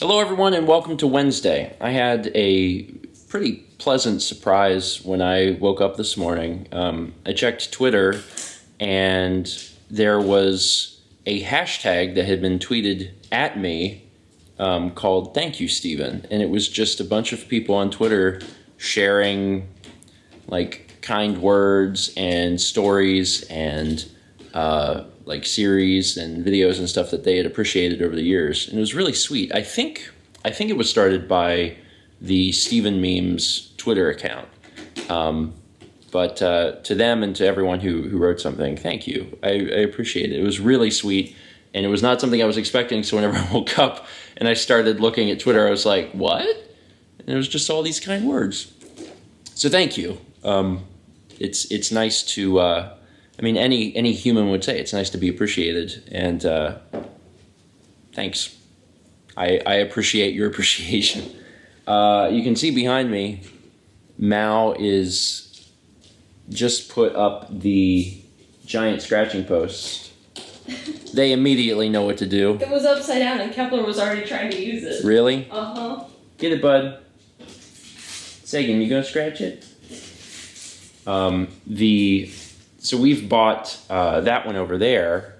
Hello, everyone, and welcome to Wednesday. I had a pretty pleasant surprise when I woke up this morning. I checked Twitter, and there was a hashtag that had been tweeted at me called "Thank You, Stephen," and it was just a bunch of people on Twitter sharing like kind words and stories and like series and videos and stuff that they had appreciated over the years, and it was really sweet. I think it was started by the Steven Memes Twitter account. But to them and to everyone who wrote something, thank you. I appreciate it. It was really sweet, and it was not something I was expecting. So whenever I woke up and I started looking at Twitter, I was like, "What?" And it was just all these kind words. So thank you. It's nice to. Any human would say it's nice to be appreciated, and thanks. I appreciate your appreciation. You can see behind me, Mao is just put up the giant scratching post. They immediately know what to do. It was upside down and Kepler was already trying to use it. Really? Uh-huh. Get it, bud. Sagan, you gonna scratch it? So we've bought that one over there,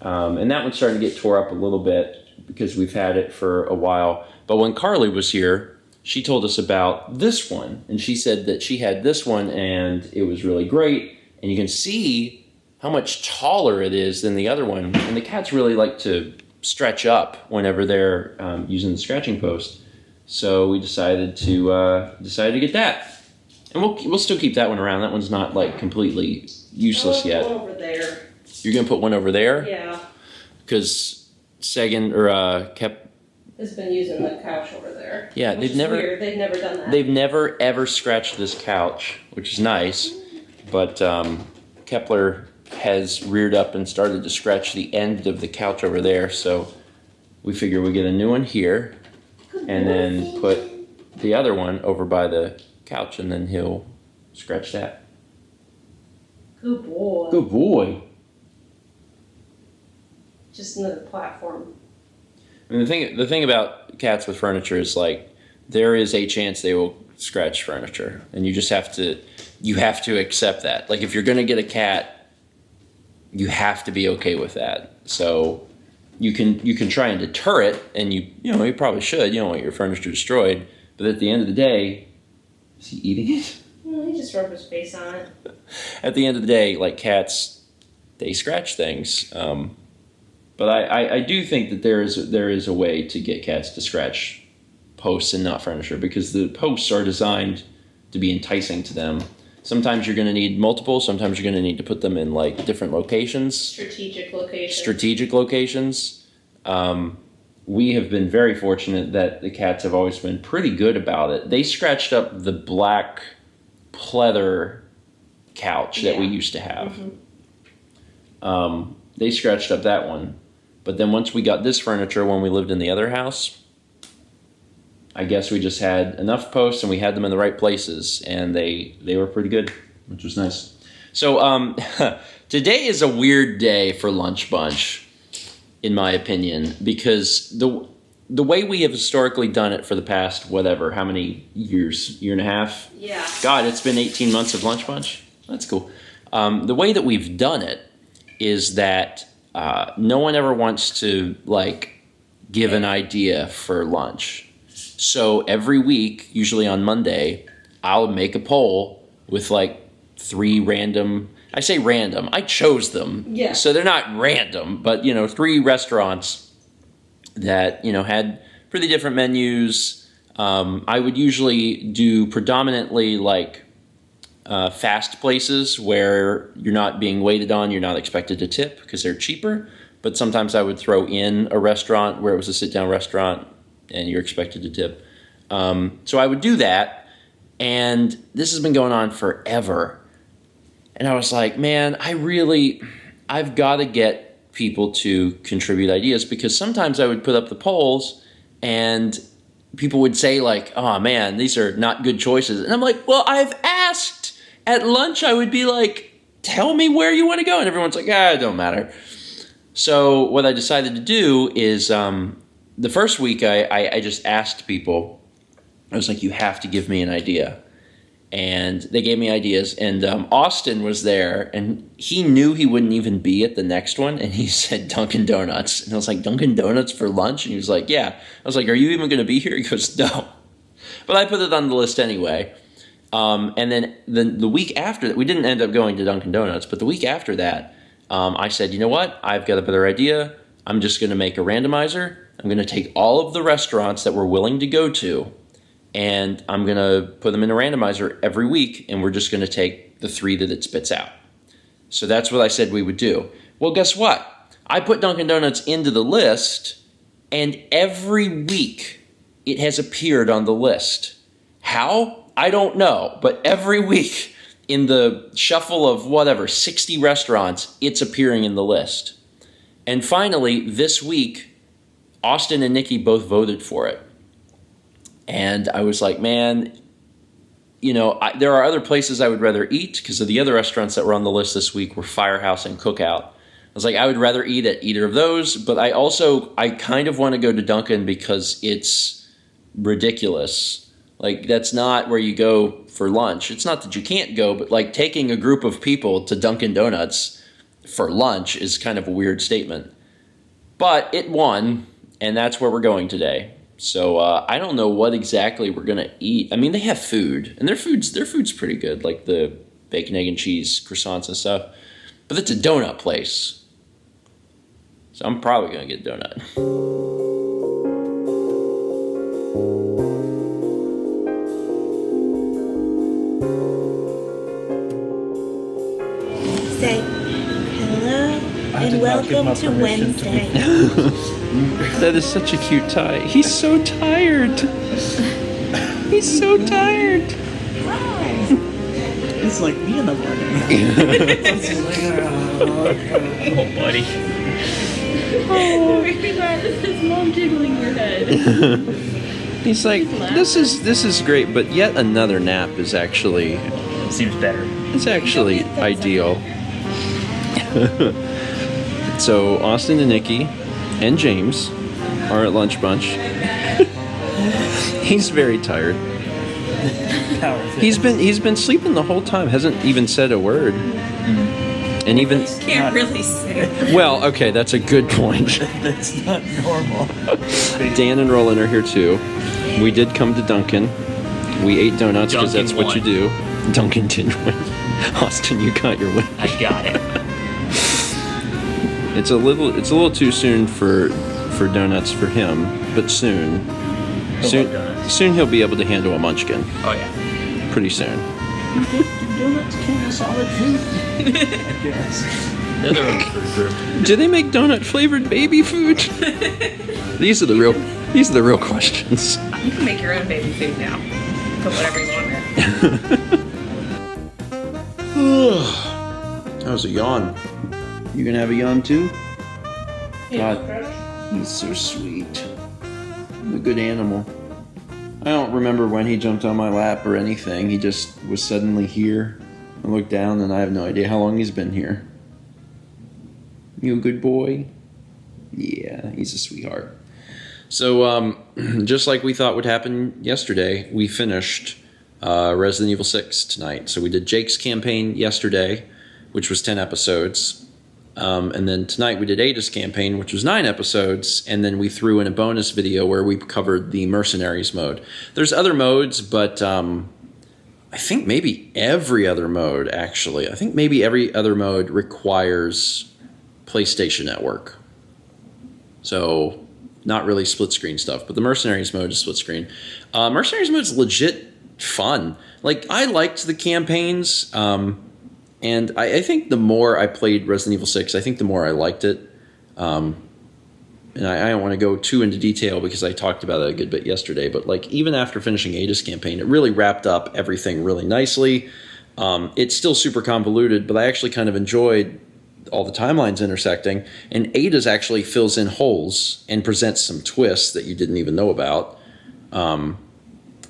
and that one's starting to get tore up a little bit because we've had it for a while. But when Carly was here, she told us about this one, and she said that she had this one and it was really great, and you can see how much taller it is than the other one, and the cats really like to stretch up whenever they're using the scratching post. So we decided to get that. And we'll still keep that one around. That one's not like completely useless yet. One over there. You're gonna put one over there? Yeah. Because Sagan or Kep has been using the couch over there. Yeah, They've never done that. They've never ever scratched this couch, which is nice. But Kepler has reared up and started to scratch the end of the couch over there. So we figure we get a new one here, and then put the other one over by the couch, and then he'll scratch that. Good boy. Good boy. Just another platform. I mean, the thing about cats with furniture is like there is a chance they will scratch furniture, and you just have to accept that. Like if you're gonna get a cat, you have to be okay with that. So you can try and deter it, and you probably should. You don't want your furniture destroyed, but at the end of the day. Is he eating it? No, he just rubbed his face on it. At the end of the day, like cats, they scratch things. But I do think that there is a way to get cats to scratch posts and not furniture, because the posts are designed to be enticing to them. Sometimes you're going to need multiple. Sometimes you're going to need to put them in like different locations. Strategic locations. We have been very fortunate that the cats have always been pretty good about it. They scratched up the black pleather couch that we used to have. Mm-hmm. They scratched up that one. But then once we got this furniture when we lived in the other house, I guess we just had enough posts and we had them in the right places, and they were pretty good, which was nice. So today is a weird day for Lunch Bunch, in my opinion, because the way we have historically done it for the past, whatever, how many years? Year and a half? Yeah. God, it's been 18 months of Lunch Bunch? That's cool. The way that we've done it is that no one ever wants to, like, give an idea for lunch. So every week, usually on Monday, I'll make a poll with, like, 3 random... I say random. I chose them. Yeah. So they're not random, but, 3 restaurants that, had pretty different menus. I would usually do predominantly, like, fast places where you're not being waited on, you're not expected to tip because they're cheaper. But sometimes I would throw in a restaurant where it was a sit-down restaurant and you're expected to tip. So I would do that, and this has been going on forever. And I was like, man, I've got to get people to contribute ideas, because sometimes I would put up the polls and people would say like, oh man, these are not good choices. And I'm like, well, I've asked. At lunch, I would be like, tell me where you want to go. And everyone's like, it don't matter. So what I decided to do is the first week I just asked people. I was like, you have to give me an idea. And they gave me ideas. And Austin was there, and he knew he wouldn't even be at the next one. And he said Dunkin' Donuts. And I was like, Dunkin' Donuts for lunch? And he was like, yeah. I was like, are you even going to be here? He goes, no. But I put it on the list anyway. And then the week after that, we didn't end up going to Dunkin' Donuts. But the week after that, I said, you know what? I've got a better idea. I'm just going to make a randomizer. I'm going to take all of the restaurants that we're willing to go to, and I'm going to put them in a randomizer every week, and we're just going to take the 3 that it spits out. So that's what I said we would do. Well, guess what? I put Dunkin' Donuts into the list, and every week it has appeared on the list. How? I don't know, but every week in the shuffle of 60 restaurants, it's appearing in the list. And finally, this week, Austin and Nikki both voted for it. And I was like, man, there are other places I would rather eat, because of the other restaurants that were on the list this week were Firehouse and Cookout. I was like, I would rather eat at either of those, but I kind of want to go to Dunkin' because it's ridiculous. Like, that's not where you go for lunch. It's not that you can't go, but like taking a group of people to Dunkin' Donuts for lunch is kind of a weird statement. But it won, and that's where we're going today. So I don't know what exactly we're gonna eat. I mean, they have food, and their food's pretty good, like the bacon, egg, and cheese croissants and stuff. But it's a donut place, so I'm probably gonna get a donut. Say hello and welcome to Wednesday. That is such a cute tie. He's so tired. He's so tired. It's like me in the morning. Oh, buddy. Oh, this is mom jiggling your head. He's like, this is great, but yet another nap is actually Seems better. it's actually ideal. So Austin and Nikki and James are at lunch bunch. He's very tired. He's been sleeping the whole time. Hasn't even said a word. And even Can't really say. well, okay, that's a good point. That's not normal. Dan and Roland are here too. We did come to Dunkin'. We ate donuts because that's what you do. Dunkin' did win. Austin, you got your win. I got it. It's a little too soon for donuts for him, but soon soon he'll be able to handle a munchkin. Oh yeah. Pretty soon. Donuts count as solid food. I guess. They're their own food group. Do they make donut flavored baby food? These are the real questions. You can make your own baby food now. Put whatever you want in it. That was a yawn. You gonna have a yawn too? God, he's so sweet. A good animal. I don't remember when he jumped on my lap or anything. He just was suddenly here. I looked down and I have no idea how long he's been here. You a good boy? Yeah, he's a sweetheart. So, just like we thought would happen yesterday, we finished Resident Evil 6 tonight. So we did Jake's campaign yesterday, which was 10 episodes. And then tonight we did Ada's campaign, which was 9 episodes, and then we threw in a bonus video where we covered the Mercenaries mode. There's other modes, but I think maybe every other mode, actually. I think maybe every other mode requires PlayStation Network. So, not really split screen stuff, but the Mercenaries mode is split screen. Mercenaries mode is legit fun. Like, I liked the campaigns, and I think the more I played Resident Evil 6, I think the more I liked it. And I don't want to go too into detail because I talked about it a good bit yesterday, but like even after finishing Ada's campaign, it really wrapped up everything really nicely. It's still super convoluted, but I actually kind of enjoyed all the timelines intersecting, and Ada's actually fills in holes and presents some twists that you didn't even know about. And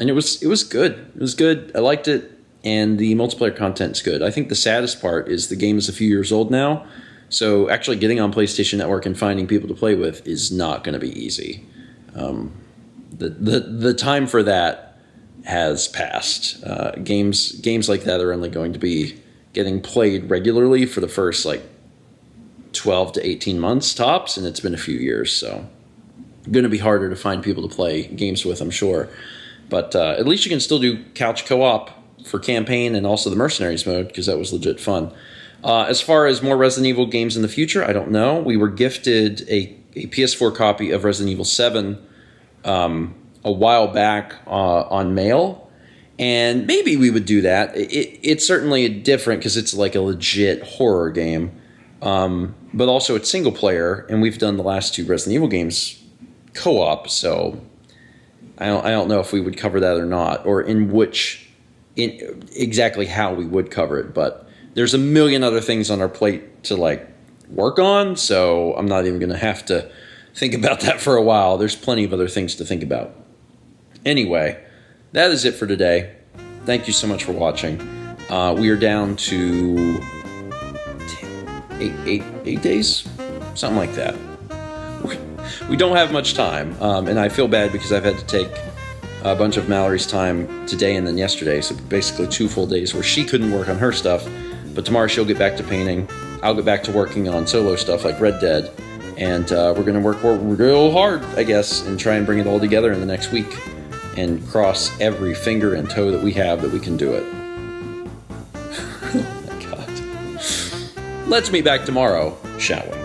it was good. It was good. I liked it. And the multiplayer content's good. I think the saddest part is the game is a few years old now, so actually getting on PlayStation Network and finding people to play with is not going to be easy. The time for that has passed. Games like that are only going to be getting played regularly for the first 12 to 18 months tops, and it's been a few years, so going to be harder to find people to play games with, I'm sure. But at least you can still do couch co-op for campaign and also the Mercenaries mode, because that was legit fun. As far as more Resident Evil games in the future, I don't know. We were gifted a PS4 copy of Resident Evil 7 a while back on mail, and maybe we would do that. It's certainly different because it's like a legit horror game, but also it's single player, and we've done the last 2 Resident Evil games co-op, so I don't know if we would cover that or not, or in exactly how we would cover it, but there's a million other things on our plate to work on, so I'm not even going to have to think about that for a while. There's plenty of other things to think about. Anyway, that is it for today. Thank you so much for watching. We are down to 8 days? Something like that. We don't have much time, and I feel bad because I've had to take a bunch of Mallory's time today and then yesterday, so basically 2 full days where she couldn't work on her stuff, but tomorrow she'll get back to painting. I'll get back to working on solo stuff like Red Dead, and we're going to work real hard, I guess, and try and bring it all together in the next week and cross every finger and toe that we have that we can do it. Oh my God. Let's meet back tomorrow, shall we?